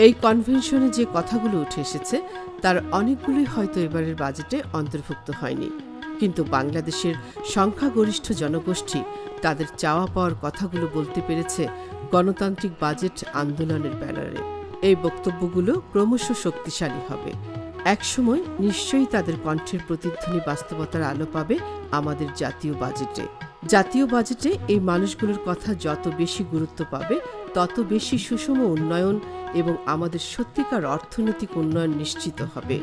এই কনভেনশনে যে কথাগুলো উঠে এসেছে তার অনেকগুলোই হয়তো এবারের বাজেটে অন্তর্ভুক্ত হয়নি, কিন্তু বাংলাদেশের সংখ্যাগরিষ্ঠ জনগোষ্ঠী তাদের চাওয়া পাওয়ার কথাগুলো বলতে পেরেছে গণতান্ত্রিক বাজেট আন্দোলনের ব্যানারে। এই বক্তব্যগুলো ক্রমশ শক্তিশালী হবে। একসময় নিশ্চয়ই তাদের কণ্ঠের প্রতিধ্বনি বাস্তবতার আলো পাবে আমাদের জাতীয় বাজেটে। জাতীয় বাজেটে এই মানুষগুলোর কথা যত বেশি গুরুত্ব পাবে, তত বেশি সুষম উন্নয়ন এবং আমাদের সত্যিকার অর্থনৈতিক উন্নয়ন নিশ্চিত হবে।